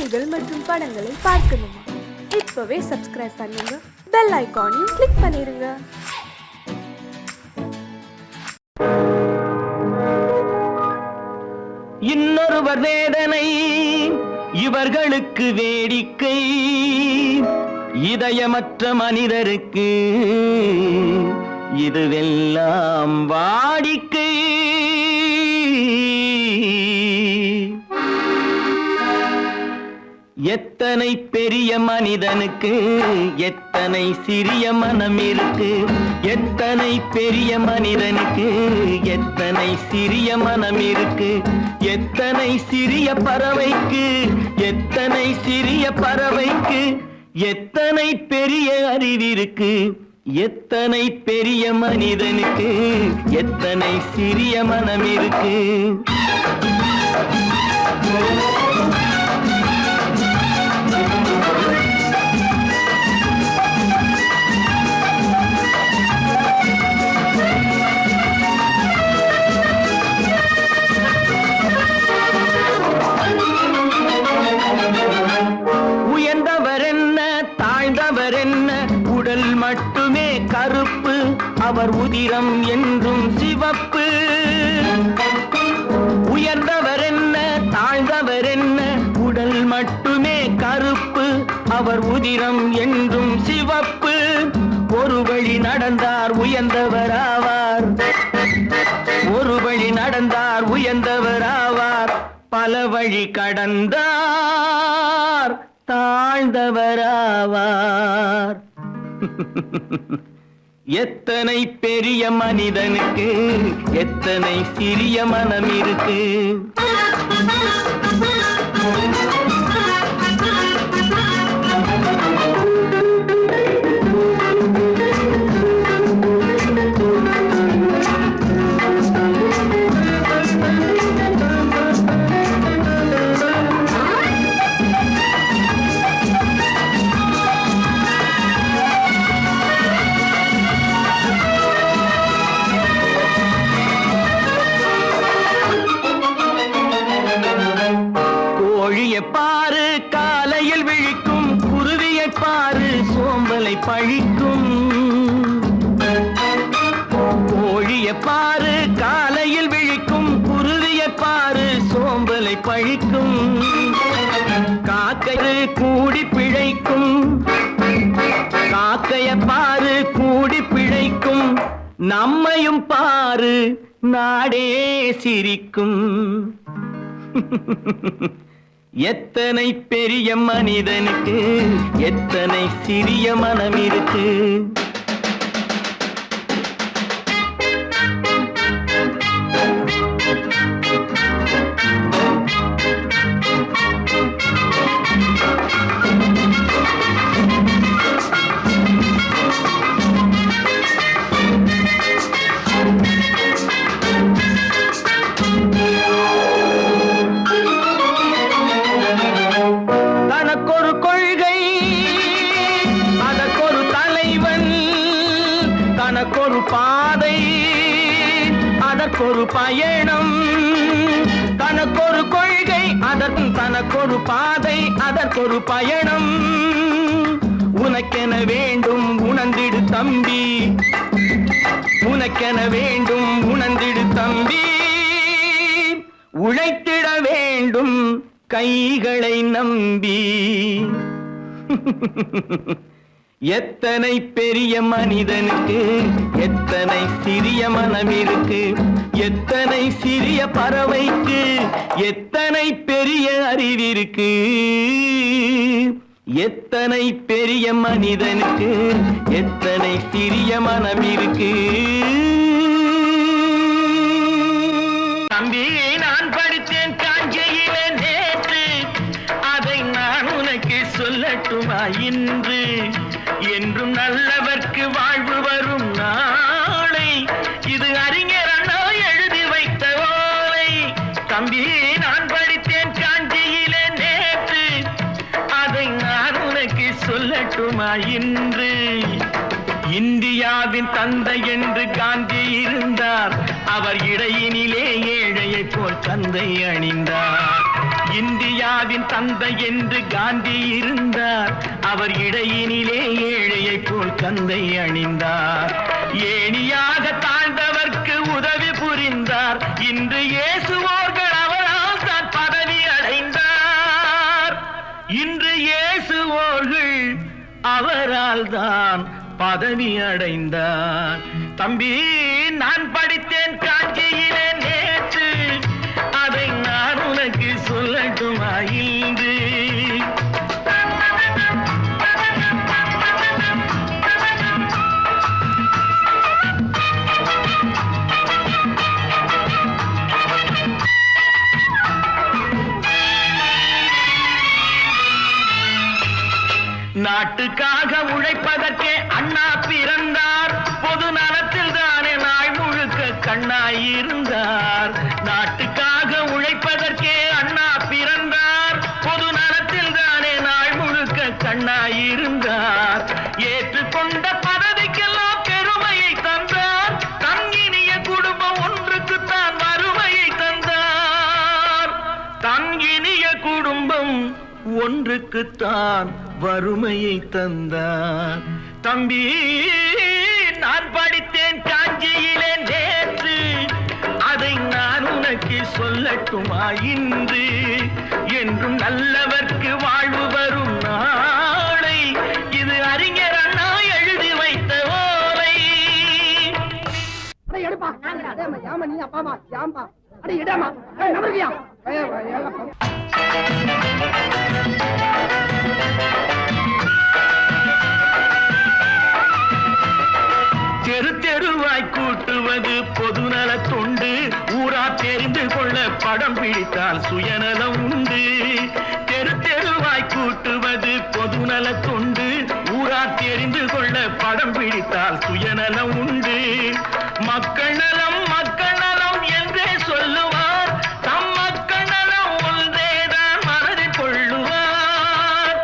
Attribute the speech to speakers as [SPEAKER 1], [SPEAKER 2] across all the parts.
[SPEAKER 1] செய்திகள் மற்றும் படங்களை பார்க்கணுமா? இப்பவே சப்ஸ்கிரைப் பண்ணுங்க, பெல் ஐகானையும் கிளிக் பண்ணிருங்க.
[SPEAKER 2] இன்னொருவர் வேதனை இவர்களுக்கு வேடிக்கை, இதயமற்ற மனிதருக்கு இதுவெல்லாம் வாடிக்கை. எத்தனை பெரிய மனிதனுக்கு எத்தனை சிறிய மனம் இருக்கு, எத்தனை பெரிய மனிதனுக்கு எத்தனை சிறிய மனம் இருக்கு, எத்தனை சிறிய பறவைக்கு எத்தனை சிறிய பறவைக்கு எத்தனை பெரிய அறிவிருக்கு, எத்தனை பெரிய மனிதனுக்கு எத்தனை சிறிய மனம் இருக்கு. உடல் மட்டுமே கருப்பு, அவர் உதிரம் என்றும் சிவப்பு. உயர்ந்தவர் என்ன தாழ்ந்தவர் என்ன, உடல் மட்டுமே கருப்பு, அவர் உதிரம் என்றும் சிவப்பு. ஒரு வழி நடந்தார் உயர்ந்தவர் ஆவார், ஒரு வழி நடந்தார் உயர்ந்தவர் ஆவார், பல வழி கடந்தார் தாழ்ந்தவராவார். எத்தனை பெரிய மனிதனுக்கு எத்தனை சிறிய மனம் இருக்கு. பாரு காலையில் விழிக்கும், குருவியை பாரு சோம்பலை பழிக்கும். கோழியை பாரு காலையில் விழிக்கும், குருவியை பாரு சோம்பலை பழிக்கும். காக்கை கூடி பிழைக்கும், காக்கைய பாரு கூடி பிழைக்கும். நம்மையும் பாரு நாடே சிரிக்கும். எத்தனை பெரிய மனிதனுக்கு எத்தனை சிறிய மனம் இருக்கு. தனக்கொரு பாதை அதற்கொரு பயணம், தனக்கொரு கொள்கை அதற்கு தனக்கொரு பாதை அதற்கொரு பயணம். உனக்கென வேண்டும் உணர்ந்திடு தம்பி, உனக்கென வேண்டும் உணர்ந்திடு தம்பி. உழைத்திட வேண்டும் கைகளை நம்பி. எத்தனை பெரிய மனிதனுக்கு எத்தனை சிறிய மனம் இருக்கு, எத்தனை சிறிய பறவைக்கு எத்தனை பெரிய அறிவிருக்கு, எத்தனை பெரிய மனிதனுக்கு எத்தனை சிறிய மனம் இருக்கு. தம்பி நான் படித்தேன் காஞ்சியிலே நேற்று, அதை நான் உனக்கு சொல்லட்டுமா இன்று. என்றும் நல்லவர்க்கு வாழ்வு வரும் நாளை, இது அறிஞர் அண்ணா எழுதி வைத்த ஓலை. தம்பி நான் படித்தேன் காஞ்சியிலே நேற்று, அதை நான் உனக்கு சொல்லட்டுமா இன்று. இந்தியாவின் தந்தை என்று காந்தி இருந்தார், அவர் இடையினிலே ஏழையை போல் தந்தை அணிந்தார். இந்தியாவின் தந்தை என்று காந்தி இருந்தார். அவர் இடையினிலே ஏழையை போல் கந்தை அணிந்தார். ஏணியாக தாழ்ந்தவர்க்கு உதவி புரிந்தார். இன்று இயேசுவோர்கள் அவரால் தான் பதவி அடைந்தார். இன்று இயேசுவோர்கள் அவரால் தான் பதவி அடைந்தார். தம்பி, நான் படித்தேன் காஞ்சியிலே நேற்று, அதை நான் உனக்கு சொல்லட்டுமா இன்று? நாட்டுக்காக உழைப்பதற்கே அண்ணா பிறந்தார். பொது நலத்தில் தானே நாள் முழுக்க கண்ணாயிருந்தார். நாட்டுக்காக உழைப்பதற்கே அண்ணா பிறந்தார். பொது நலத்தில் தானே நாள் முழுக்க கண்ணாயிருந்தார். ஏற்றுக்கொண்ட பதவிக்கெல்லாம் பெருமையை தந்தார். தங்கினிய குடும்பம் ஒன்றுக்குத்தான் வறுமையை தந்தார். தங்கினிய குடும்பம் ஒன்றுக்குத்தான் வறுமையை தந்தார். தம்பி, நான் படித்தேன் காஞ்சியிலே நேற்று, அதை நான் உனக்கு சொல்லட்டுமா இன்று? என்றும் நல்லவர்க்கு வாழ்வு வரும் நாளை இது அறிஞர் அண்ணா எழுதி வைத்த ஓலை. தெரு தெருவாய் கூட்டுவது பொதுநல தொண்டு. ஊரா தெரிந்து கொள்ள படம் பிடித்தால் சுயநலம் உண்டு. தெரு தெருவாய் கூட்டுவது பொதுநல தொண்டு. ஊரா தெரிந்து கொள்ள படம் பிடித்தால் சுயநலம் உண்டு. மக்கள் நலம் மக்கள் நலம் என்றே சொல்லுவார். தம் மக்கள் நலம் ஒன்றேதான் மனதில் கொள்ளுவார்.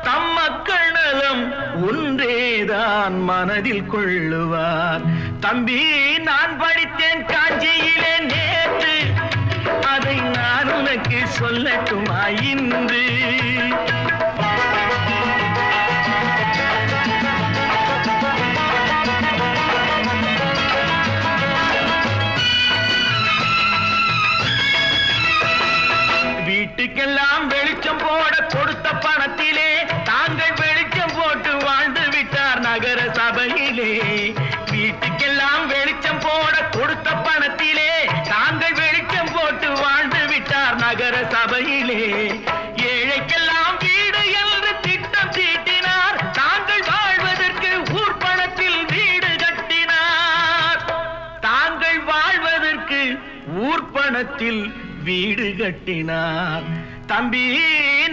[SPEAKER 2] தம் மக்கள் நலம் ஒன்றேதான் மனதில் கொள்ளுவார். தம்பி, நான் படித்தேன் காஞ்சியிலே நேற்று, அதை நான் உனக்கு சொல்லட்டுமா இன்று? வீட்டுக்கெல்லாம் வெளிச்சம் போட கொடுத்த பணத்திலே தாங்கள் வெளிச்சம் போட்டு வாழ்ந்து விட்டார் நகர சபையிலே. வீட்டுக்கெல்லாம் வெளிச்சம் போட கொடுத்த பணத்திலே தாங்கள் வெளிச்சம் போட்டு வாழ்ந்து விட்டார் நகர சபையிலே. ஏழைக்கெல்லாம் வீடு என்று திட்டம் தீட்டினார். தாங்கள் வாழ்வதற்கு ஊர் பணத்தில் வீடு கட்டினார். தாங்கள் வாழ்வதற்கு ஊர் பணத்தில் வீடு கட்டினார். தம்பி,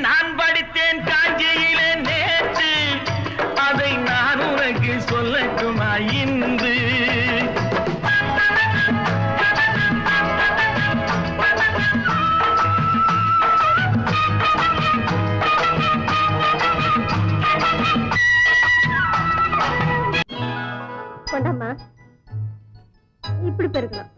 [SPEAKER 2] நான் படித்தேன் காஞ்சியிலே நேற்று, அதை நான் உனக்கு சொல்லட்டுமா இன்று?
[SPEAKER 3] கொண்டாமா, இப்படி பெருக்கலாம்.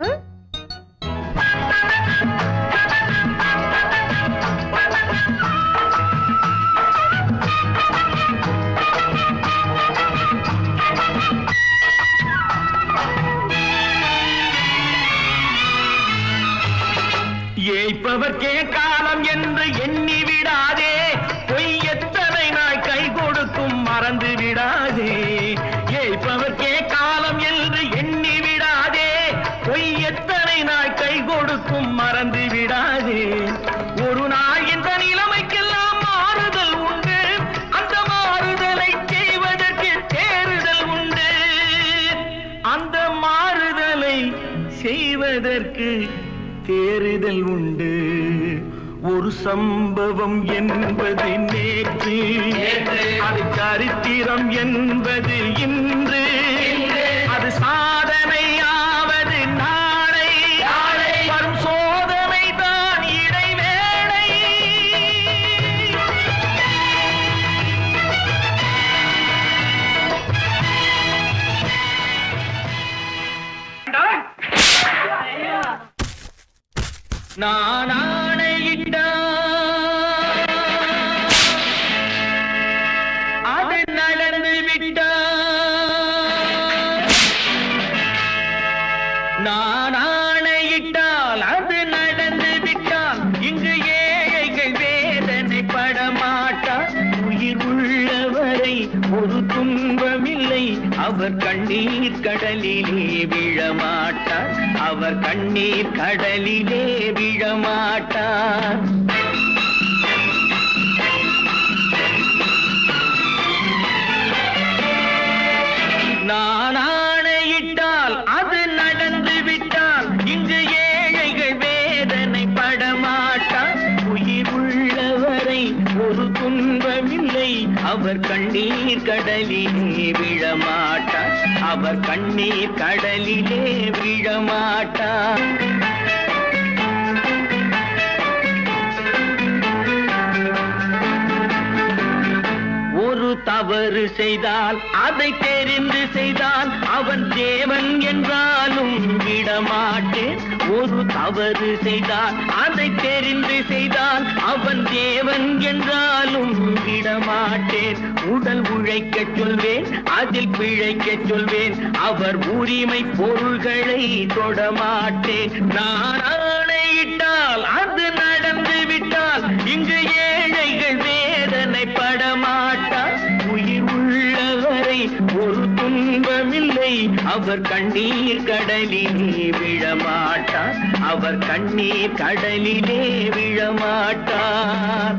[SPEAKER 2] ஏய்ப்பவர்க்கே காலம் என்று எண்ணி விடாதே. பொய் எத்தனை நாள் கை கொடுக்கும் மறந்து விடாதே. ஏய்ப்பவர்க்கே காலம் என்று எண்ணி விடாதே. பொய் எத்தனை நாள் கை கொடுக்கும் மறந்து விடாதே. ஒரு நாள் இந்த நிலைமைக்கெல்லாம் மாறுதல் உண்டு. அந்த மாறுதலை செய்வதற்கு தேறுதல் உண்டு. அந்த மாறுதலை செய்வதற்கு தேறுதல் உண்டு. ஒரு சம்பவம் என்பது நேற்று, அது சரித்திரம் என்பது இன்று. அது சாதனையாவது நாளை, வரும் சோதனை தான் இடைவேளை. நான் ஆணையிட்டால் அவர் கண்ணீர் கடலிலே விழமாட்டார், அவர் கண்ணீர் கடலிலே விழமாட்டார். நான் ஆணையிட்டால் அது நடந்து விட்டால் இங்கு ஏழைகள் வேதனை படமாட்டார். உயிர் உள்ளவரை ஒரு துன்பமில்லை, அவர் கண்ணீர் கடலிலே விழமாட்டார், அவர் கண்ணீர் கடலிலே விழமாட்டார். ஒரு தவறு செய்தால் அதை தெரிந்து செய்தால் அவன் தேவன் என்றாலும் விடமாட்டேன். ஒரு தவறு செய்தால் அதை தெரிந்து செய்தால் அவன் தேவன் என்றாலும் விடமாட்டேன். உடல் உழைக்கச் சொல்வேன், அதில் பிழைக்கச் சொல்வேன், அவர் உரிமை பொருள்களை தொடமாட்டேன். நான் ஆணையிட்டால் அது நடந்து விட்டால் இங்கு ஏழைகள் வேதனை படமாட்டார். உயிர் உள்ளவரை ஒரு துன்பமில்லை, அவர் கண்ணீர் கடலிலே விழமாட்டார், அவர் கண்ணீர் கடலிலே விழமாட்டார்.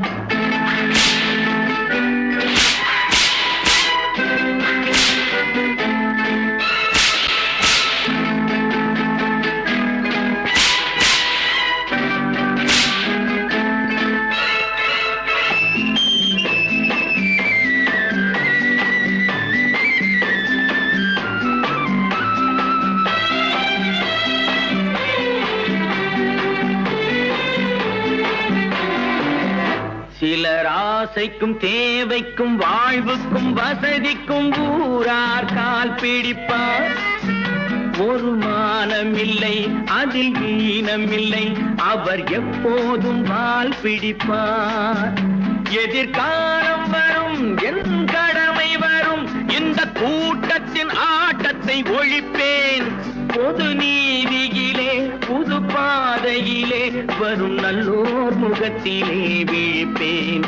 [SPEAKER 2] சிலர் ஆசைக்கும் தேவைக்கும் வாழ்வுக்கும் வசதிக்கும் ஊரார் கால் பிடிப்பார். ஒரு மானமில்லை, அதில் ஈனமில்லை, அவர் எப்போதும் வால் பிடிப்பார். எதிர்காலம் வரும், என் கடமை வரும், இந்த கூட்டத்தின் ஆட்டத்தை ஒழிப்பேன். பொது நீதியிலே புது பாதையிலே வரும் நல்லோர் முகத்திலே விழிப்பேன்,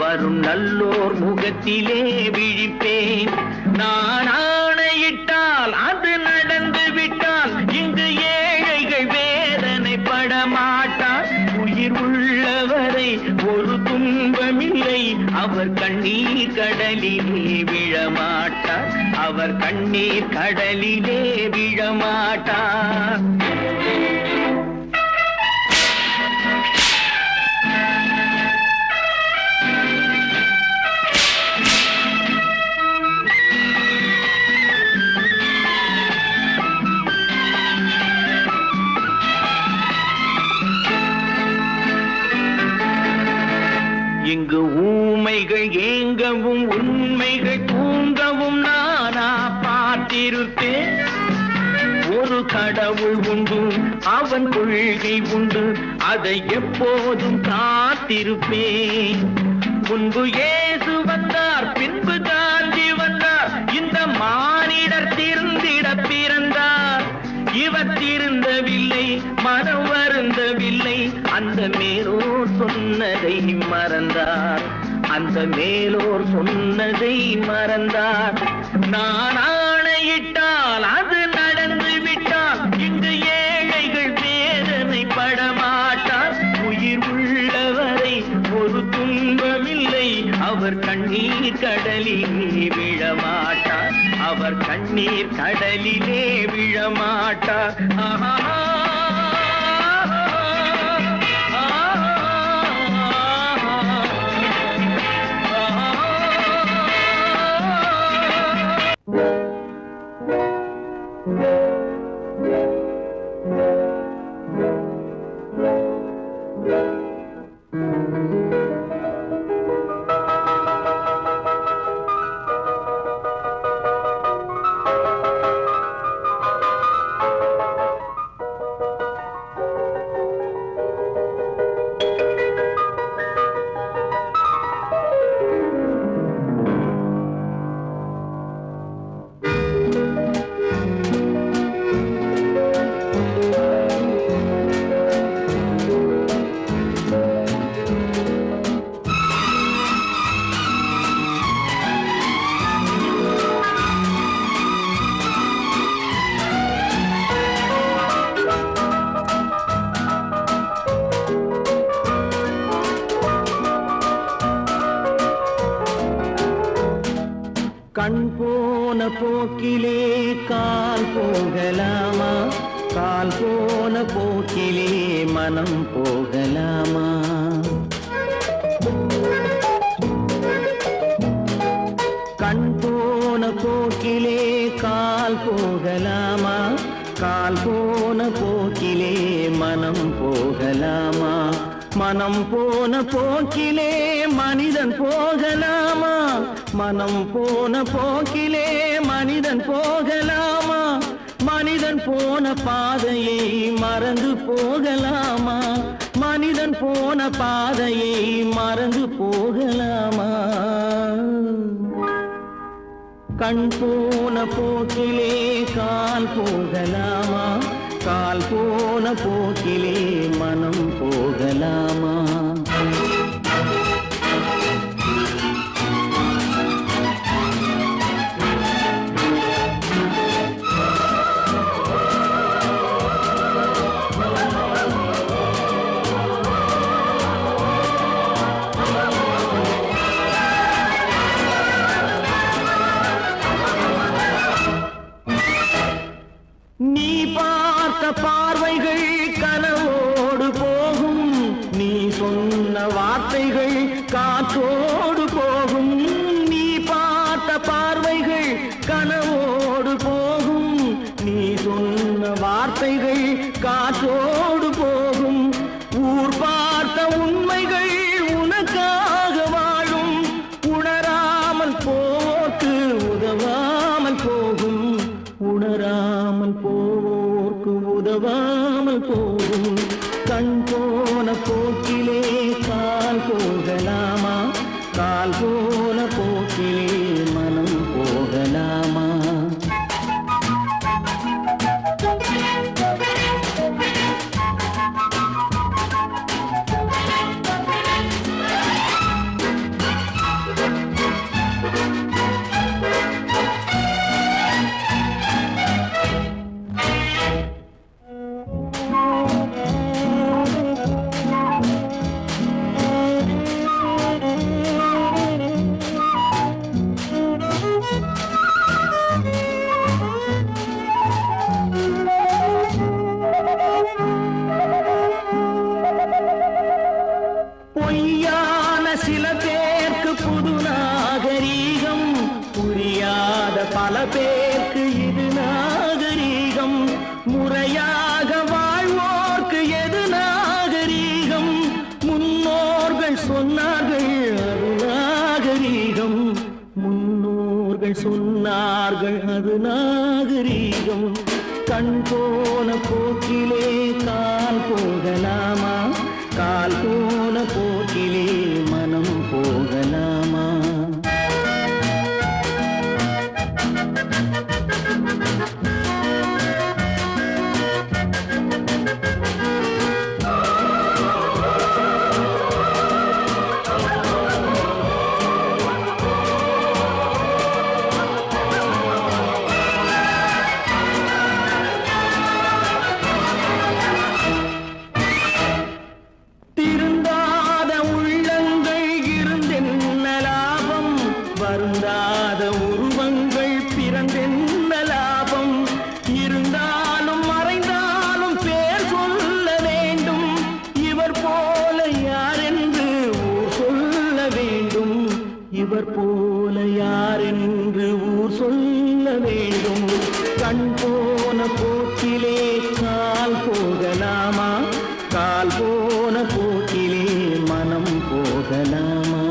[SPEAKER 2] வரும் நல்லோர் முகத்திலே விழிப்பேன். நான் ஆணையிட்டால் அது நடந்து விட்டால் இங்கு ஏழைகள் வேதனை படமாட்டார். உயிர் உள்ளவரை ஒரு துன்பமில்லை, அவர் கண்ணீர் கடலிலே விழமாட்டார், அவர் கண்ணீர் கடலிலே விழமாட்டார். இங்கு ஊமைகள் ஏங்கவும் உண்மைகள் தூங்கவும் நானா பார்த்திருப்பேன். ஒரு கடவுள் உண்டு, அவன் கொள்கை உண்டு, அதை எப்போதும் காத்திருப்பேன். முன்பு இயேசு வந்தார், பின்பு காந்தி வந்தார், இந்த மானிடர் திருந்திட பிறந்தார். இவர் திருந்தவில்லை, மனம் வருந்தவில்லை, அந்த மேலோர் சொன்னதை மறந்தார், அந்த மேலோர் சொன்னதை மறந்தார். நான் ஆணையிட்டால் அது நடந்து விட்டால் இங்கு ஏழைகள் வேதனை படமாட்டார். உயிர் உள்ளவரை ஒரு துன்பமில்லை, அவர் கண்ணீர் கடலிலே விழமாட்டார், அவர் கண்ணீர் கடலிலே விழமாட்டார். ஆஹா. கண் போன போக்கிலே கால் போகலாமா, கால் போன போக்கிலே மனம் போகலாமா? கண் போன போக்கிலே கால் போகலாமா, கால் போன போக்கிலே மனம் போகலாமா? மனம் போன போக்கிலே மனிதன் போகலாமா, மனம் போன போக்கிலே மனிதன் போகலாமா? மனிதன் போன பாதையை மறந்து போகலாமா, மனிதன் போன பாதையை மறந்து போகலாமா? கண் போன போக்கிலே கால் போகலாமா, கால் போன போக்கிலே மனம் போகலாமா? நீ பார்த்த பார்வைகள் கனவோடு போகும், நீ சொன்ன வார்த்தைகள் காற்றோடு போகும். நீ பார்த்த பார்வைகள் கனவோடு போகும், நீ சொன்ன வார்த்தைகள் காற்றோடு போகும். ஊர் பார்த்த உண்மைகள் உனக்காக வாழும், உணராமல் போக்கு உதவாமல் போகும், உணராமல் போக்கு உதவாமல் போகும். கண் போன போக்கிலே கால் போகலாமா, கால் போன போக்கிலே மனம் போகலாமா? பொய்யான சில பேருக்கு புது நாகரீகம், புரியாத பல பேருக்கு இது நாகரீகம். முறையாக வாழ்வோர்க்கு எது நாகரீகம்? முன்னோர்கள் சொன்னார்கள் அது நாகரீகம், முன்னோர்கள் சொன்னார்கள் அது நாகரீகம். கண் போன போக்கிலே கால் போகலாமா, கால் போன போக்கிலே மனம் போகலாமா? திருந்தாத உள்ளங்கள் இருந்தென்ன லாபம், வருந்தாத உருவங்கள் பிறந்தென்ன லாபம்? இருந்தாலும் மறைந்தாலும் பேர் சொல்ல வேண்டும், இவர் போல யாரென்று ஊர் சொல்ல வேண்டும், இவர் போல யாரென்று ஊர் சொல்ல வேண்டும். கண் போன போக்கிலே கால் போகலாமா, கால் போன போக்கிலே மனம் போகலாமா?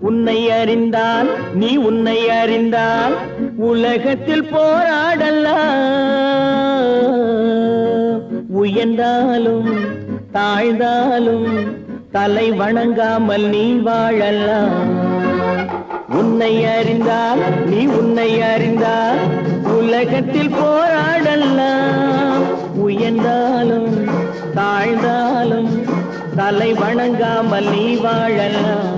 [SPEAKER 2] உன்னை அறிந்தால் நீ உன்னை அறிந்தால் உலகத்தில் போராடலாம், உயர்ந்தாலும் தாழ்ந்தாலும் தலை வணங்காமல் நீ வாழலாம். உன்னை அறிந்தால் நீ உன்னை அறிந்தால் உலகத்தில் போராடலாம், உயர்ந்தாலும் தாழ்ந்தாலும் தலை வணங்காமல் நீ வாழலாம்.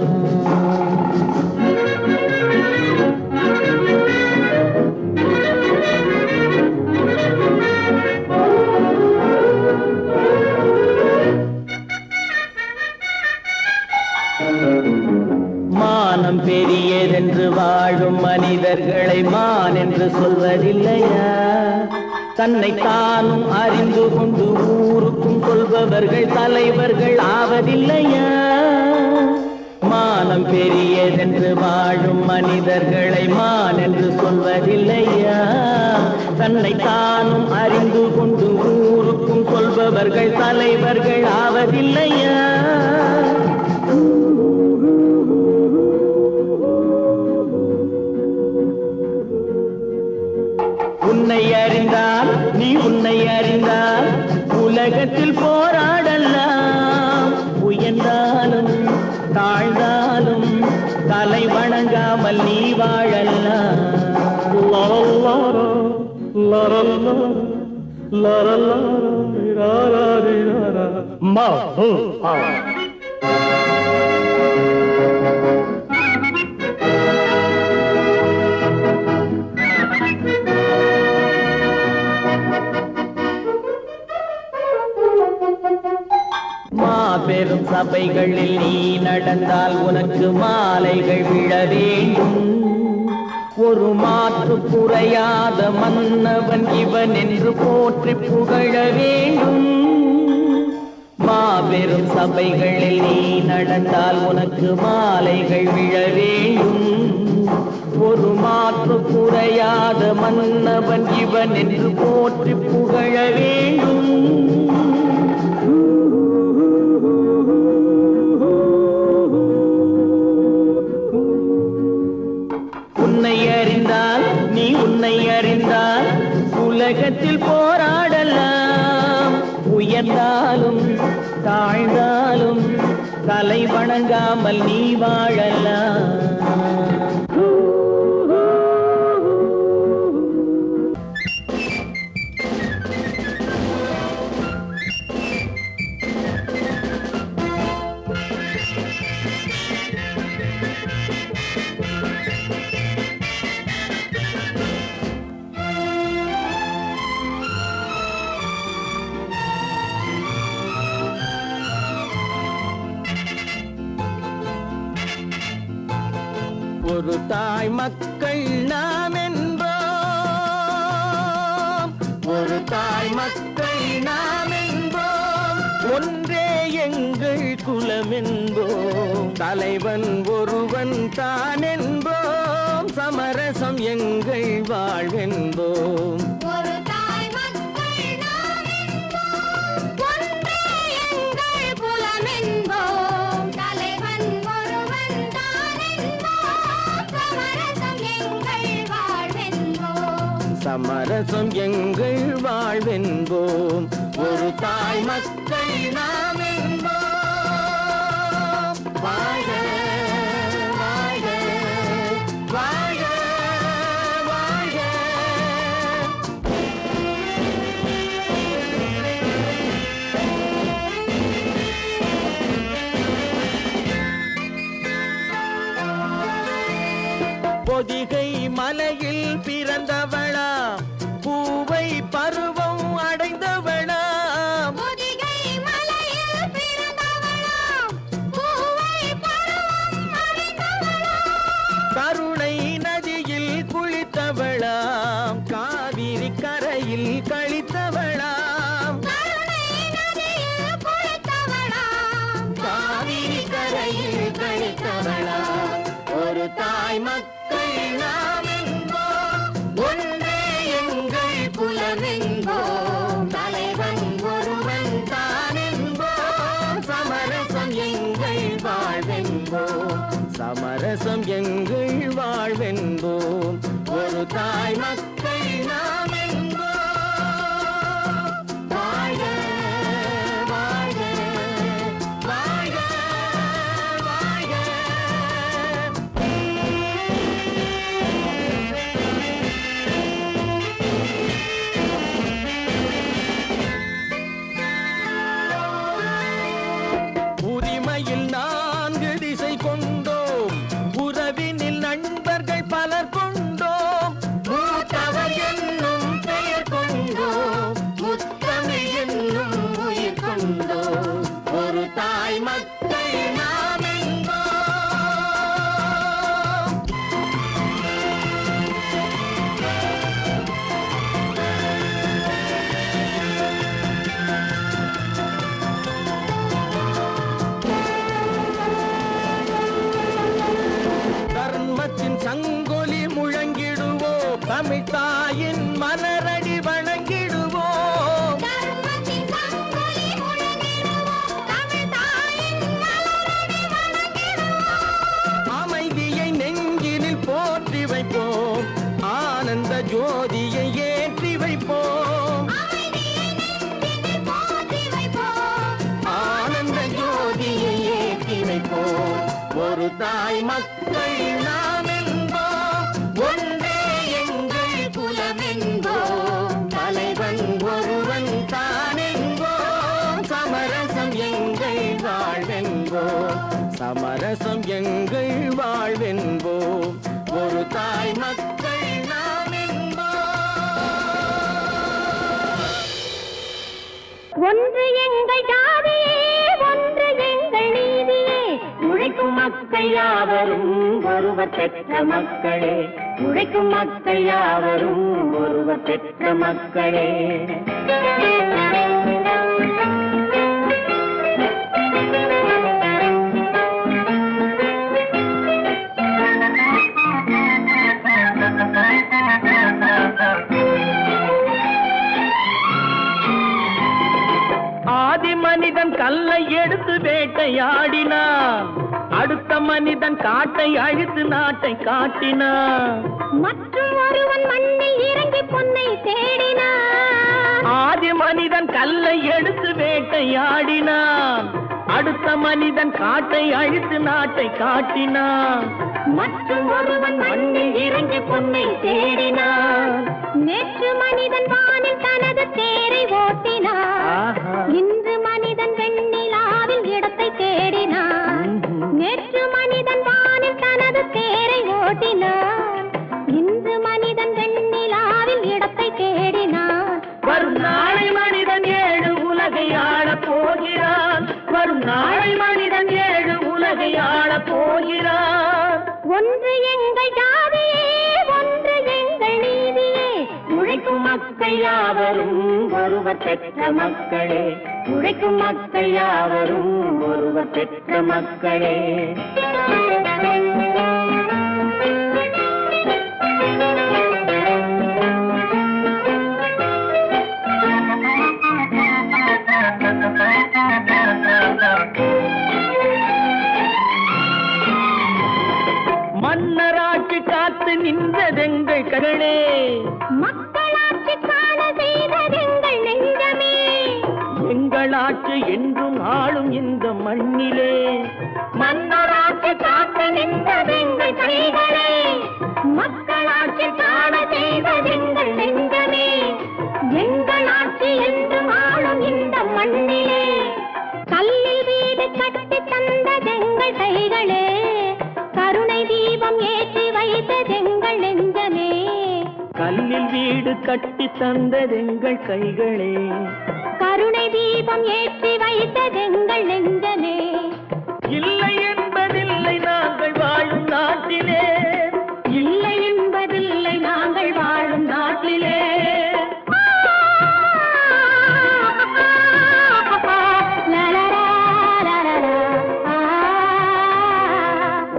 [SPEAKER 2] மானம் பெரியதென்று வாழும் மனிதர்களை மான் என்று சொல்வதில்லையா? தன்னை தானும் அறிந்து கொண்டு ஊருக்கும் சொல்பவர்கள் தலைவர்கள் ஆவதில்லையா? மானம் பெரியதென்று வாழும் மனிதர்களை மான் என்று சொல்வதில்லையா? தன்னை தானும் அறிந்து கொண்டு ஊருக்கும் சொல்பவர்கள் தலைவர்கள் ஆவதில்லையா? உன்னை அறிந்தால் நீ உன்னை அறிந்தால் உலகத்தில் போராடலாம், உயர்ந்தாலும் தாழ்ந்தாலும் தலை வணங்காமல் நீ வாழலாம். மாபெரும் சபைகளில் நீ நடந்தால் உனக்கு மாலைகள் விழ வேண்டும். ஒரு மாற்று குறையாத மன்னவன் இவன் என்று போற்றி புகழ வேண்டும். மாபெரும் சபைகளில் நீ நடந்தால் உனக்கு மாலைகள் விழ வேண்டும். ஒரு மாற்று குறையாத மன்னவன் இவன் என்று போற்றி புகழ வேண்டும். உன்னை அறிந்தால் நீ உன்னை அறிந்தால் உலகத்தில் போராடலாம், உயர்ந்தாலும் தாழ்ந்தாலும் தலை வணங்காமல் நீ வாழலாம். ஒரு தாய் மக்கள் நாம் என்போம், ஒரு தாய் மக்கள் நாம் என்போம், ஒன்றே எங்கள் குலம் என்போம், தலைவன் ஒருவன் தான் என்போம், சமரசம் எங்கள் வாழ்வென்போம். சமரசம் எங்கள் வாழ்வென்போம், ஒரு தாய் மக்கள் நாம் என்போம். வாழ்க வாழ்க வாழ்க வாழ்க. பொதிகை மலையில் பிறந்தவளா, பூவை பருவம் அடைந்தவளா,
[SPEAKER 3] பொதிகை மலையில் பிறந்தவளா, பூவை பருவம் அடைந்தவளா,
[SPEAKER 2] கருணை நதியில் குளித்தவளா, காவிரி கரையில் கழித்தவளா,
[SPEAKER 3] கருணை நதியில் குளித்தவளா,
[SPEAKER 2] காவிரி கரையில் கழித்தவளா. ஒரு தாய் மக்கள் நாம் என்போம், ஒன்றே எங்கள் குலம் என்போம், தலைவன் ஒருவன் தான் என்போம், சமரசம் எங்கள் வாழ்வென்போம், சமரசம் எங்கள் வாழ்வென்போம். ஒரு தாய் மக்கள் நாம் என்போம். வாழ்க வாழ்க வாழ்க வாழ்க. உரிமையில் 4 திசை கொண்டோம், உறவினில் நண்பர்கள் பலர் கொண்டோம், மூத்தவர் என்னும் பெயர் கொண்டோம், முத்தமிழ் என்னும் உயிர் கொண்டோம். ஒரு தாய் மக்கள் நாம் என்போம். தர்மத்தின் சங்கொலி முழங்கிடுவோம், தமிழ் தாயின் மலரடி வணங்கிடுவோம்.
[SPEAKER 3] தர்மத்தின் சங்கொலி முழங்கிடுவோம், தமிழ் தாயின் மலரடி வணங்கிடுவோம்.
[SPEAKER 2] அமைதியை நெஞ்சினில் போற்றி வைப்போம், ஆனந்த ஜோதியை ஏற்றி வைப்போம்.
[SPEAKER 3] அமைதியை நெஞ்சினில் போற்றி வைப்போம்,
[SPEAKER 2] ஆனந்த ஜோதியை ஏற்றி வைப்போம். ஒரு தாய் மக்கள் நாம் என்போம், ஒன்றே எங்கள் குலம் என்போம். தலைவன் ஒருவன் தான் என்போம், சமரசம் எங்கள் வாழ்வென்போம். சமரசம் எங்கள் வாழ்வென்போம். ஒரு தாய் மக்கள் நாம் என்போம்.
[SPEAKER 3] ஒன்று எங்கள் ஜாதியே, ஒன்று எங்கள் நீதியே.
[SPEAKER 2] உழைக்கும் மக்கள் யாவரும் ஒருவர் பெற்ற மக்களே, உழைக்கும் மக்கள் யாவரும் ஒருவர் பெற்ற மக்களே. ஆதி மனிதன் கல்லை எடுத்து வேட்டையாடினான், அடுத்த மனிதன் காட்டை அழித்து நாட்டை காட்டினான்.
[SPEAKER 3] மற்றும் ஒருவன் மண்ணில் இறங்கி பொன்னை தேடினான்.
[SPEAKER 2] ஆதி மனிதன் கல்லை எடுத்து வேட்டையாடினான், அடுத்த மனிதன் காட்டை அழித்து நாட்டை காட்டினான்.
[SPEAKER 3] மற்றும் ஒருவன் மண்ணில் இறங்கி பொன்னை தேடினான். நேற்று மனிதன் வானில் தனது தேரை ஓட்டினான்.
[SPEAKER 2] ஆஹா.
[SPEAKER 3] இன்று மனிதன் வெண்ணிலாவில் இடத்தை தேடினான். நேற்று மனிதன் வானில் தனது தேரை ஓட்டினான். இன்று மனிதன் வெண்ணிலாவில் இடத்தை தேடினான்.
[SPEAKER 2] வரும் நாளை மனிதன் 7 உலகை ஆளப் போகிறான். வரும் நாளை மனிதன் 7 உலகை ஆளப் போகிறான்.
[SPEAKER 3] ஒன்று எங்கள் ஜாதியே, ஒன்று எங்கள் நீதியே.
[SPEAKER 2] உழைக்கும் மக்கள் யாவரும் ஒருவர் பெற்ற மக்களே, உழைக்கும் மக்கள் யாவரும் ஒருவர் பெற்ற மக்களே. மன்னராட்சி காத்து நின்றதெங்கள் கரளே,
[SPEAKER 3] மக்களாட்சி காண செய்ததெங்கள் நெஞ்சமே.
[SPEAKER 2] எங்களாட்சி என்றும் ஆளும் இந்த மண்ணிலே. மன்னராட்சி காத்து நின்றதெங்கள் கைகளே,
[SPEAKER 3] மக்களாட்சி காண செய்ததெங்கள் நெஞ்சமே. எங்களாட்சி என்றும் ஆளும் இந்த மண்ணிலே. கல்லில் வீடு கட்டி தந்ததெங்கள் கைகளே, கருணை தீபம் ஏற்றி வைத்ததெங்கள் நெஞ்சமே.
[SPEAKER 2] கல்லில் வீடு கட்டி தந்ததெங்கள் கைகளே,
[SPEAKER 3] கருணை தீபம் ஏற்றி வைத்ததெங்கள் நெஞ்சமே.
[SPEAKER 2] இல்லை என்பதில்லை நாங்கள் வாழும் நாட்டிலே,
[SPEAKER 3] இல்லை என்பதில்லை நாங்கள் வாழும் நாட்டிலே.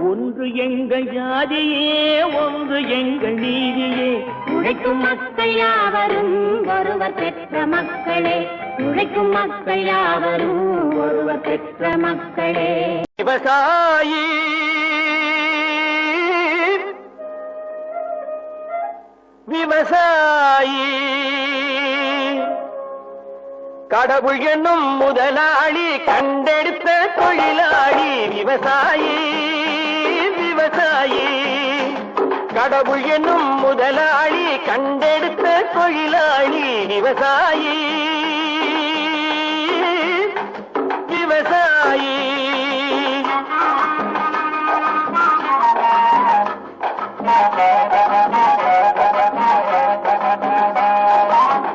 [SPEAKER 2] ஒன்று எங்கள் ஜாதியே, ஒன்று எங்கள் நீதியே.
[SPEAKER 3] உழைக்கும் மக்கள் யாவரும் ஒருவர் பெற்ற மக்களே, உழைக்கும் மக்கள் யாவரும் ஒருவர் பெற்ற மக்களே.
[SPEAKER 2] விவசாயி
[SPEAKER 4] விவசாயி. கடவுள் என்னும் முதலாளி கண்டெடுத்த தொழிலாளி விவசாயி. விவசாயி கடவுள் என்னும் முதலாளி கண்டெடுத்த தொழிலாளி விவசாயி. விவசாயி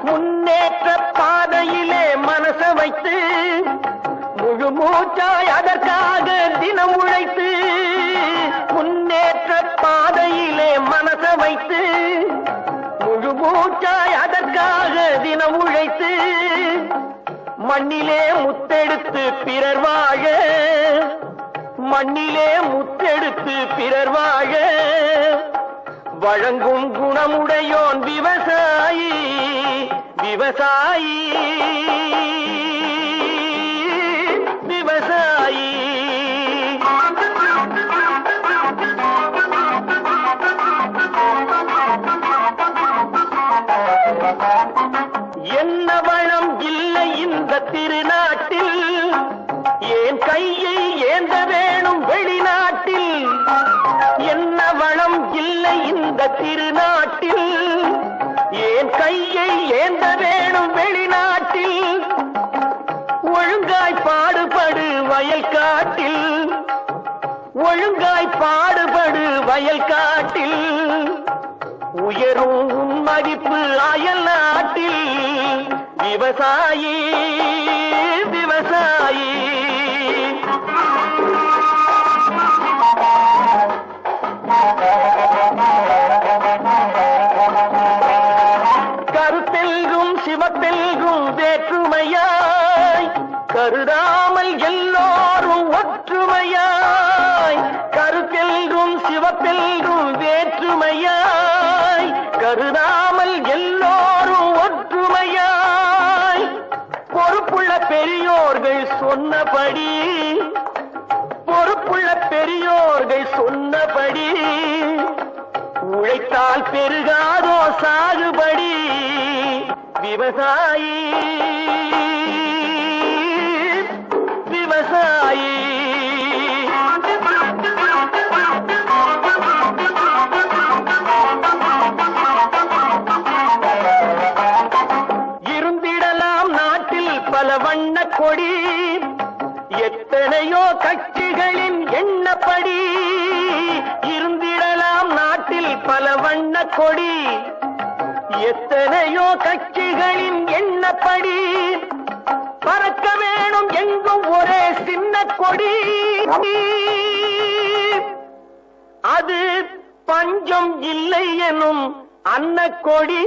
[SPEAKER 4] முன்னேற்ற பாதையிலே மனச வைத்து முழு மூச்சாய் அதற்காக தினம் உழைத்து. முன்னேற்ற பாதையிலே மனச வைத்து முழு மூச்சாய் அதற்காக தினம் உழைத்து. மண்ணிலே முத்தெடுத்து பிறர் வாழ. மண்ணிலே முத்தெடுத்து பிறர் வாழ வழங்கும் குணமுடையோன் விவசாயி. விவசாயி விவசாயி என்ன வளம் இல்லை இந்த திருநாட்டில், ஏன் கையை ஏந்த வேணும் வெளிநாட்டில். என்ன வளம் இல்லை இந்த திருநாட்டில், ஏன் கையை ஏந்த வேணும் வெளிநாட்டில். ஒழுங்காய் பாடுபடு வயல் காட்டில். ஒழுங்காய் பாடுபடு வயல் காட்டில். உயரும் உன் மதிப்பு அயல் நாட்டில். விவசாயி விவசாயி கருத்தெல்கும் சிவத்தெல்கும் வேற்றுமையாய் கருதாமல் எல்லோரும் ஒற்றுமையாய். கருத்தெல்கும் சிவத்தெல்கும் வேற்றுமையாய் கருதாமல் எல்லோரும் ஒற்றுமையாய். பொறுப்புள்ள பெரியோர்கள் சொன்னபடி. பொறுப்புள்ள பெரியோர்கள் சொன்னபடி. உழைத்தால் பெருகாதோ சாகுபடி. விவசாயி விவசாயி இருந்திடலாம் நாட்டில் பல வண்ண கொடி. எத்தனையோ கட்சிகளின் எண்ணப்படி. இருந்திடலாம் நாட்டில் பல வண்ண கொடி. எத்தனையோ கட்சிகளின் எண்ணப்படி. பறக்க வேணும் எங்கும் ஒரே சின்ன கொடி. அது பஞ்சம் இல்லை எனும் அன்னக்கொடி.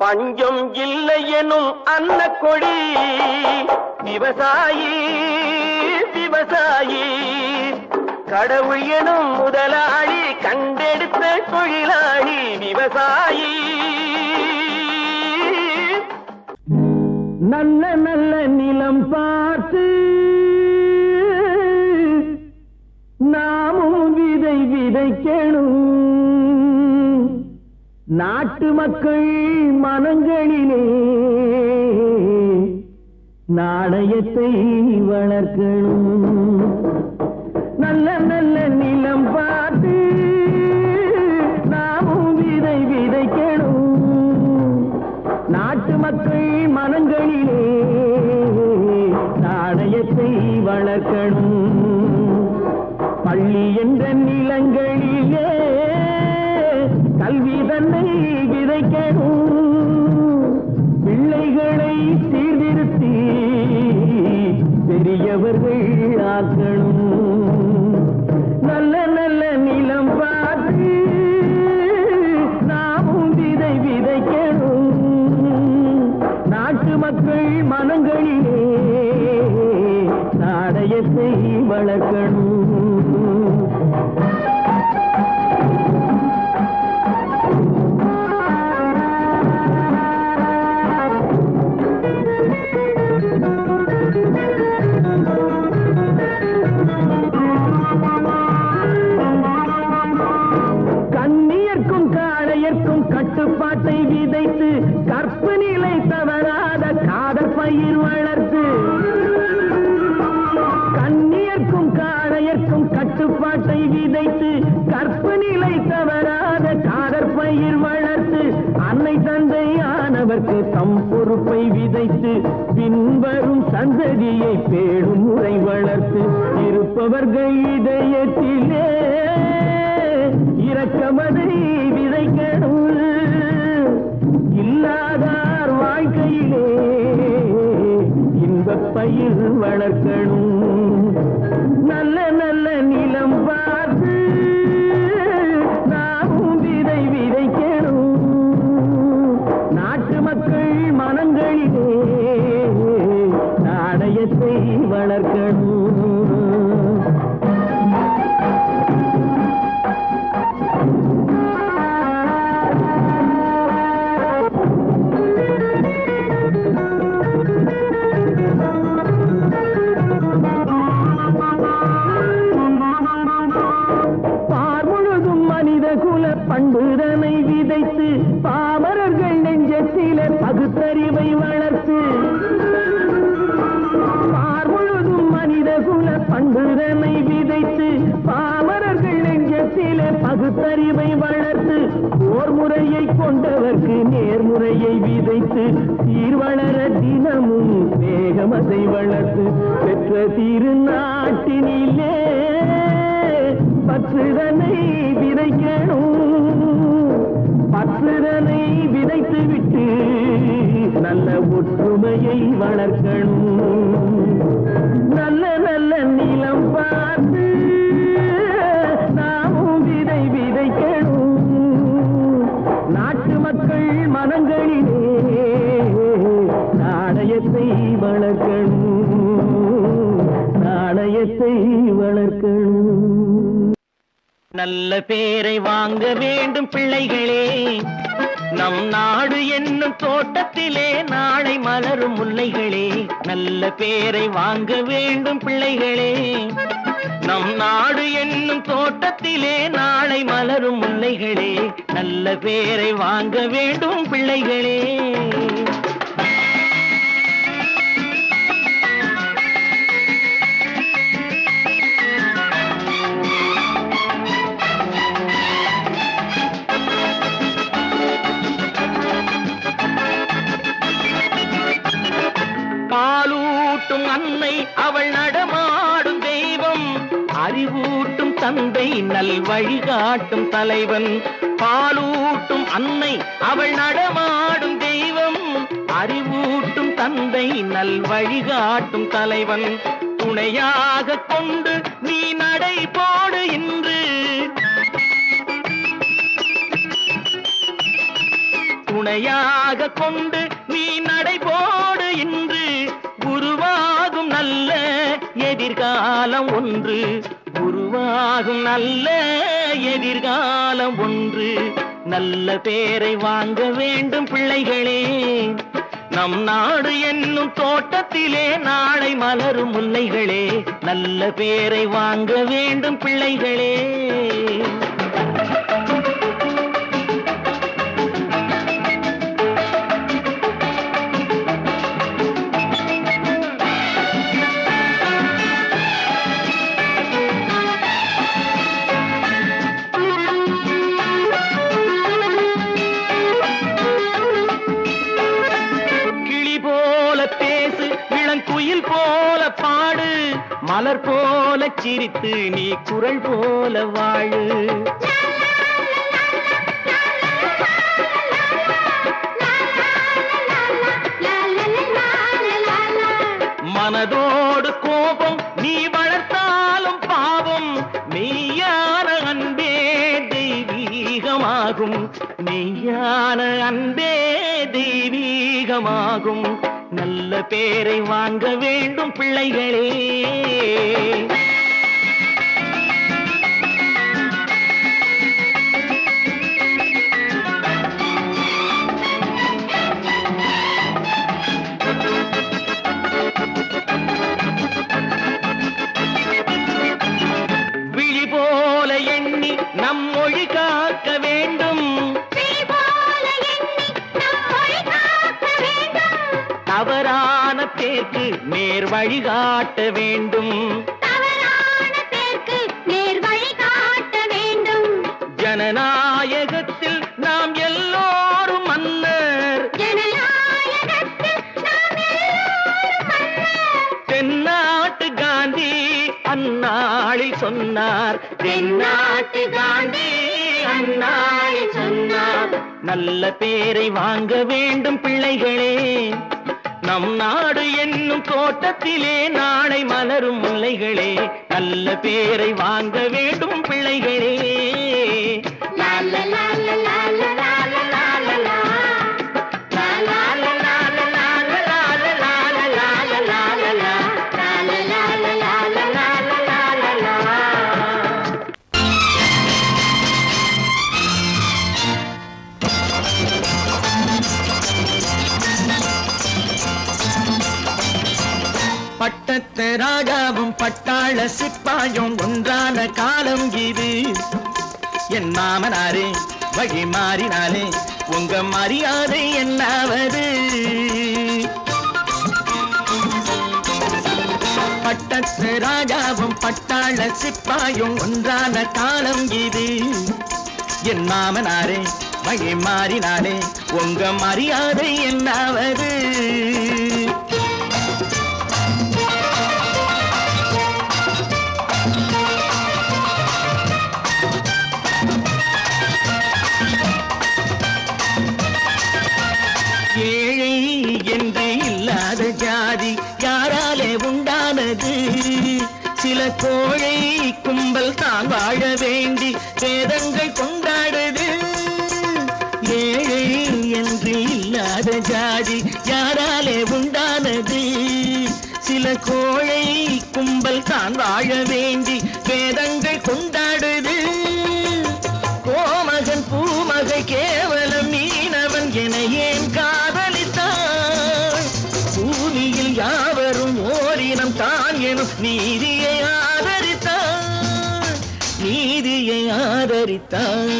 [SPEAKER 4] பஞ்சம் இல்லை எனும் அன்னக்கொடி. விவசாயி விவசாயி கடவுள் எனும் முதலாளி கண்டெடுத்த தொழிலாளி விவசாயி. நல்ல நல்ல நிலம் பார்த்து நாமும் விதை விதைக்கணும். நாட்டு மக்கள் மனங்களிலே நாணயத்தை வளர்க்கணும். நல்ல நல்ல நிலம் பார்த்து நாமும் விதை விதைக்கணும். நாட்டு மக்கள் மனங்களிலே நாணயத்தை வளர்க்கணும். பள்ளி என்ற நிலங்களிலே கல்வி தன்னை விதைக்கணும். பிள்ளைகளை சீர்திருத்தி பெரியவர்கள் ஆக்கணும். நல்ல நல்ல நிலம் பார்த்து நாமும் விதை விதைக்கணும். நாட்டு மக்கள் மனங்களிலே நாணயத்தை வளர்க்கணும். கண்ணியர்க்கும் கால கட்டுப்பாட்டை விதைத்து கற்பு நிலை தவறாத காதற் பயிர் வளர்த்து கண்ணியர்க்கும் காளையர்க்கும் கட்டுப்பாட்டை விதைத்து கற்பு நிலை தவறாத காதற் பயிர் வளர்த்து அன்னை தந்தையானவர்க்கு தம் பொறுப்பை விதைத்து பின்வரும் சந்ததியை பேடும் முறை வளர்த்து இருப்பவர்கள் இதயத்திலே இரக்கமதை விதைக்கணும் இல்லாதார் வாழ்க்கையிலே இன்பப் பயிர் வளர்க்கணும் நல்ல நல்ல நிலம் பார்த்து நாமும் விதை விதைக்கணும் நாட்டு மக்கள் மனங்களிலே நாணயத்தை வளர்க்கணும் பண்புதனை விதைத்து பாமரர்கள் நெஞ்சத்திலே பகுத்தறிவை வளர்த்து பார்முழுதும் மனித குல பண்புதனை விதைத்து பாமரர்கள் நெஞ்சத்திலே பகுத்தறிவை வளர்த்து போர் முறையை கொண்டவர்க்கு நேர்முறையை விதைத்து சீர்வளர தினமும் வேகமதை வளர்த்து பெற்ற திருநாட்டினிலே பற்றுதனை விதைக்கணும் பற்றுதனை விதைத்து விட்டு நல்ல ஒற்றுமையை வளர்க்கணும் நல்ல நல்ல நிலம் பார்த்து நாமும் விதை விதைக்கணும் நாட்டு மக்கள் மனங்களிலே நாணயத்தை வளர்க்கணும் நாணயத்தை வளர்க்கணும் நல்ல பேரை வாங்க வேண்டும் பிள்ளைகளே நம் நாடு என்னும் தோட்டத்திலே நாளை மலரும் முல்லைகளே நல்ல பேரை வாங்க வேண்டும் பிள்ளைகளே நம் நாடு என்னும் தோட்டத்திலே நாளை மலரும் முல்லைகளே நல்ல பேரை வாங்க வேண்டும் பிள்ளைகளே பாலூட்டும் அன்னை அவள் நடமாடும் தெய்வம் அறிவூட்டும் தந்தை நல் வழிகாட்டும் தலைவன் பாலூட்டும் அன்னை அவள் நடமாடும் தெய்வம் அறிவூட்டும் தந்தை நல் வழிகாட்டும் தலைவன் துணையாக கொண்டு நீ நடை போடு இன்று துணையாக கொண்டு நீ நடை போடு இன்று உருவாகும் நல்ல எதிர்காலம் ஒன்று உருவாகும் நல்ல எதிர்காலம் ஒன்று நல்ல பேரை வாங்க வேண்டும் பிள்ளைகளே நம் நாடு என்னும் தோட்டத்திலே நாளை மலரும் முல்லைகளே நல்ல பேரை வாங்க வேண்டும் பிள்ளைகளே மலர் போல சிரித்து நீ குரல் போல வாழு மனதோடு கோபம் நீ வளர்த்தாலும் பாவம் மெய்யான அன்பே தெய்வீகமாகும் மெய்யான அன்பே தெய்வீகமாகும் நல்ல பேரை வாங்க வேண்டும் பிள்ளைகளே விழி போல எண்ணி நம் மொழி காக்க வேண்டும் விழி போல தவறான பேருக்கு நேர் வழிகாட்ட வேண்டும்.
[SPEAKER 3] தவறான பேருக்கு நேர் வழிகாட்ட வேண்டும்.
[SPEAKER 4] ஜனநாயகத்தில் நாம் எல்லோரும் மன்னர்.
[SPEAKER 3] ஜனநாயகத்தில் நாம் எல்லோரும் மன்னர்.
[SPEAKER 4] தென்னாட்டு காந்தி அந்நாளில் சொன்னார்.
[SPEAKER 3] தென்னாட்டு காந்தி அந்நாளில் சொன்னார்.
[SPEAKER 4] நல்ல பேரை வாங்க வேண்டும் பிள்ளைகளே, நம் நாடு என்னும் தோட்டத்திலே நாளை மலரும் முல்லைகளே. நல்ல பேரை வாங்க வேண்டும் பிள்ளைகளே. பட்டத்து ராஜாவும் பட்டாள சிப்பாயும் ஒன்றான காலம் இது. என் மாமனாரே வழி மாறினாலே உங்க மரியாதை என்னாவது? பட்டத்து ராஜாவும் பட்டாள சிப்பாயும் ஒன்றான காலம் இது. என் மாமனாரே வழி மாறினாலே உங்க மரியாதை என்னாவது? ஏழை என்று இல்லாத ஜாதி யாராலே உண்டானது? சில கோழை கும்பல் தான் வாழ வேண்டி வேதங்கள் கொண்டாடுது. ஏழை என்று இல்லாத ஜாதி யாராலே உண்டானது? சில கோழை கும்பல் தான் வாழ வேண்டி வேதங்கள் கொண்டாடுது. கோமகன் பூமகை கேவலம் மீனவன் என ஏன் காதலித்தான்? பூமியில் யாவரும் ஓரினம் தான் எனும் நீதியை ஆதரித்தான். நீதியை ஆதரித்தான்.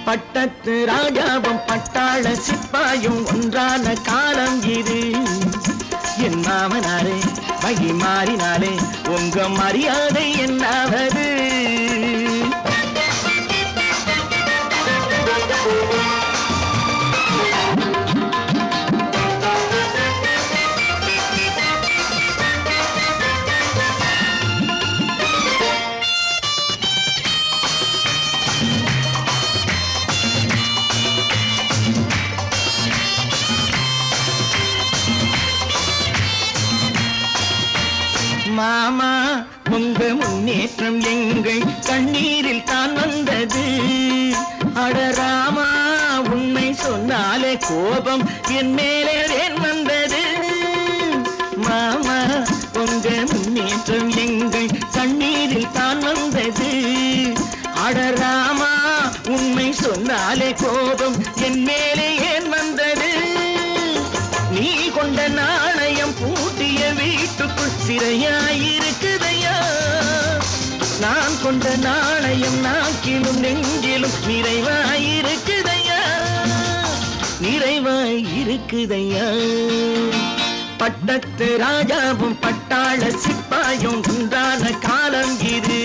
[SPEAKER 4] பட்டத்து ராஜாவும் பட்டாள சிப்பாயும் ஒன்றான காலம் இது. என் மாமனாரே வழி மாறினாலே உங்க மரியாதை என்னாவது? மாமா உங்க முன்னேற்றம் எங்கள் கண்ணீரில் தான் வந்தது. அடராமா உண்மை சொன்னாலே கோபம் என் மேலே ஏன் வந்தது? மாமா உங்க முன்னேற்றம் எங்கள் கண்ணீரில் தான் வந்தது. அடராமா உண்மை சொன்னாலே கோபம் என் மேலே ஏன் வந்தது? நீ கொண்ட நாணயம் பூட்டிய வீட்டுக்குள் சிறையாயிருக்குதையா? நான் கொண்ட நாணயம் நாக்கிலும் நெஞ்சிலும் நிறைவாயிருக்குதையா? நிறைவாயிருக்குதையா? பட்டத்து ராஜாவும் பட்டாள சிப்பாயும் ஒன்றான காலம் இது.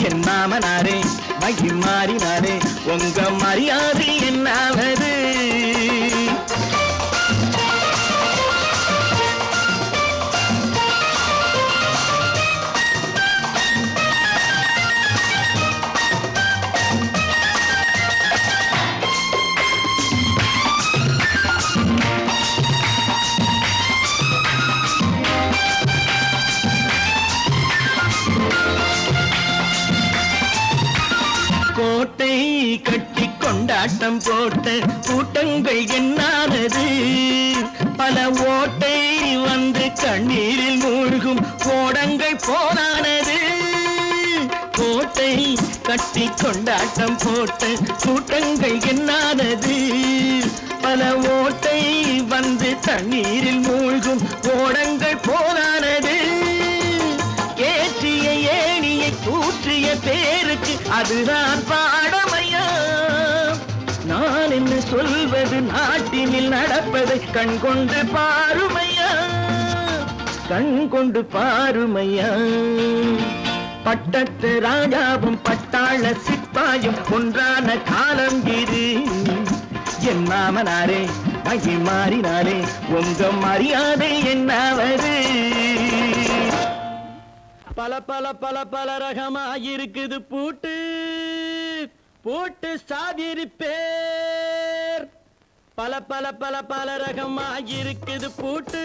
[SPEAKER 4] என் மாமனாரே வழி மாறினாரே உங்க மரியாதை என்னாவது? கோட்டை கட்டி கொண்டாட்டம் போட்ட கூட்டங்கள் என்னானது? பல ஓட்டை வந்து கண்ணீரில் மூழ்கும் ஓடங்கள் போனானது. கோட்டை கட்டி கொண்டாட்டம் போட்ட கூட்டங்கள் என்னானது? பல ஓட்டை வந்து தண்ணீரில் மூழ்கும் ஓடங்கள் போனானது. ஏற்றிய ஏணியை தூற்றிய பேருக்கு அதுதான் பாடமையா? நான் என்ன சொல்வது நாட்டினில் நடப்பதை கண்கொண்டு பாருமையா, கண்கொண்டு பாருமையா. பட்டத்து ராஜாவும் பட்டாள சிப்பாயும் ஒன்றான காலம் இது. என் மாமனாரே மகி மாறினாரே உங்க மரியாதை என்னாவது? பல பல பல பல ரகமாயிருக்குது பூட்டு, பூட்டு சாதிருப்பேர். பல பல பல பல ரகமாயிருக்குது பூட்டு,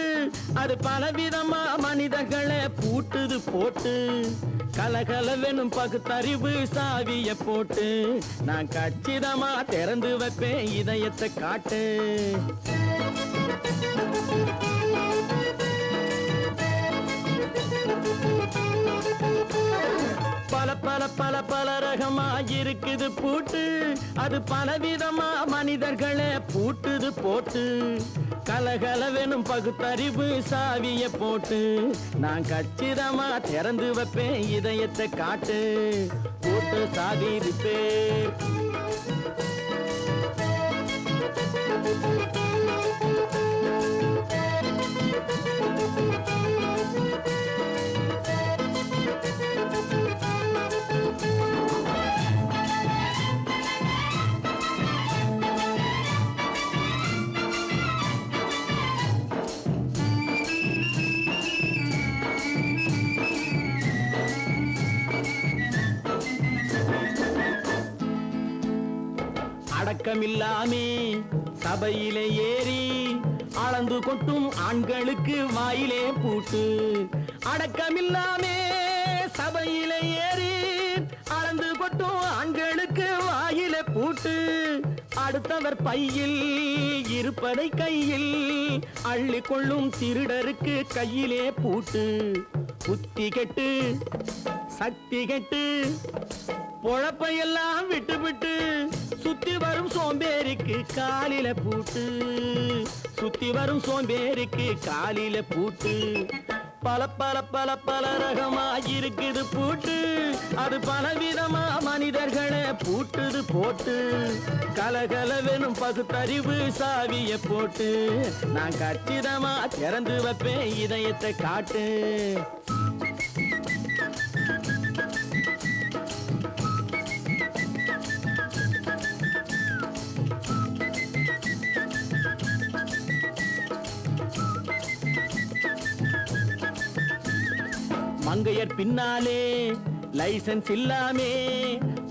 [SPEAKER 4] அது பலவிதமா மனிதர்களை பூட்டுது போட்டு. கலகலவெனும் பகுத்தறிவு சாவிய போட்டு நான் கச்சிதமா திறந்து வைப்பேன் இதயத்தை காட்டு. பல பல பல பல ரகமாயிருக்குது பூட்டு, அது பலவிதமா மனிதர்களை பூட்டுது போட்டு. கலகலவெனும் பகுத்தறிவு சாவிய போட்டு நான் கச்சிதமா திறந்து வைப்பேன் இதயத்தை காட்டு. பூட்டு சாதிருப்பேர். அடக்கமில்லாமே சபையிலே ஏறி அளந்து கொட்டும் ஆண்களுக்கு வாயிலே பூட்டு. அடக்கமில்லாமே சபையிலே ஏறி அளந்து கொட்டும் ஆண்களுக்கு வாயிலே பூட்டு. அடுத்தவர் பையில் இருப்பதை கையில் அள்ளி கொள்ளும் திருடருக்கு கையிலே பூட்டு. புத்தி கெட்டு சக்தி கெட்டு பொழப்பையெல்லாம் விட்டு விட்டு சுத்தி வரும் சோம்பேறிக்கு காலில பூட்டு. சுத்தி வரும் சோம்பேறிக்கு காலில பூட்டு. பல பல பல பல ரகமாயிருக்குது பூட்டு, அது பலவிதமா மனிதர்களை பூட்டுது போட்டு. கலகலவெனும் பகுத்தறிவு சாவிய போட்டு நான் கச்சிதமா திறந்து வைப்பேன் இதயத்தை காட்டு. மங்கையர் பின்னாலே லைசன்ஸ் இல்லாமே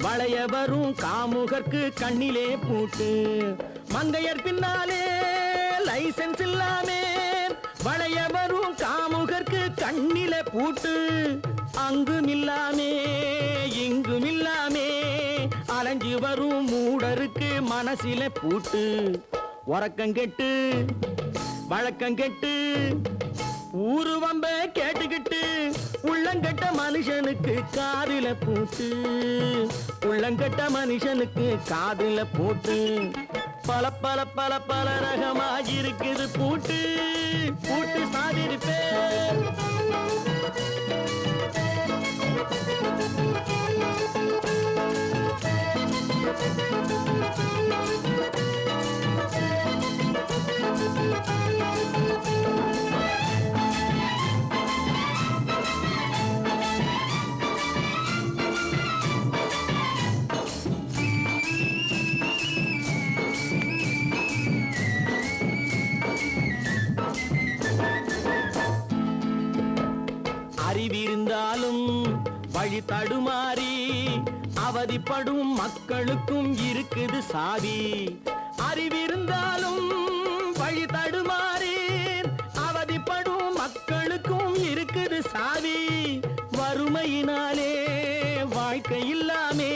[SPEAKER 4] வளைய வரும் காமுகர்க்கு கண்ணிலே பூட்டு. மங்கையர் பின்னாலே லைசன்ஸ் இல்லாமே வளைய வரும் காமுகர்க்கு கண்ணிலே பூட்டு. அங்கும் இல்லாமே இங்கும் இல்லாமே அலைஞ்சு வரும் மூடருக்கு மனசிலே பூட்டு. உறக்கங்கெட்டு வழக்கங்கெட்டு ஊரு வம்ப கேட்டுக்கிட்டு உள்ளங்கட்ட மனுஷனுக்கு காதில பூட்டு. உள்ளங்கட்ட மனுஷனுக்கு காதில பூட்டு. பல பல பல பல ரகமாயிருக்குது பூட்டு, பூட்டு சாதிருப்பேர். அறிவிருந்தாலும் வழி தடுமாறி அவதிப்படும் மக்களுக்கும் இருக்குது சாவி. அறிவிருந்தாலும் வழி தடுமாறி அவதிப்படும் மக்களுக்கும் இருக்குது சாவி. வறுமையினாலே வாழ்க்கை இல்லாமே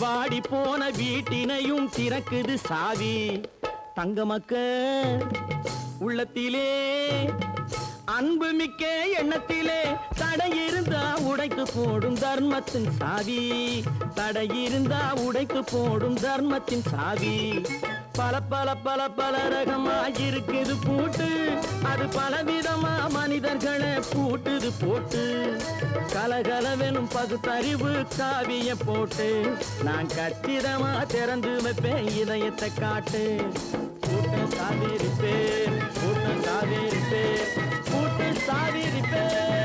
[SPEAKER 4] வாடி போன வீட்டினையும் திறக்குது சாவி. தங்க மக்க உள்ளத்திலே அன்பு மிக்க எண்ணத்திலே தடையிருந்தா உடைத்து போடும் தர்மத்தின் சாவி. தடையிருந்தா உடைத்து போடும் தர்மத்தின் சாவி. பல பல பல பல ரகமா இருக்குது பூட்டு, அது பலவிதமா மனிதர்களை பூட்டுது போட்டு. கலகலவெனும் பகுத்தறிவு காவிய போட்டு, நான் கச்சிதமா திறந்து வைப்பேன் இதயத்தை காட்டு. கூட்டம் சாவிரிப்பேன், கூட்டம் சாவிரிப்பேன், கூட்டம் சாவிரிப்பேன்.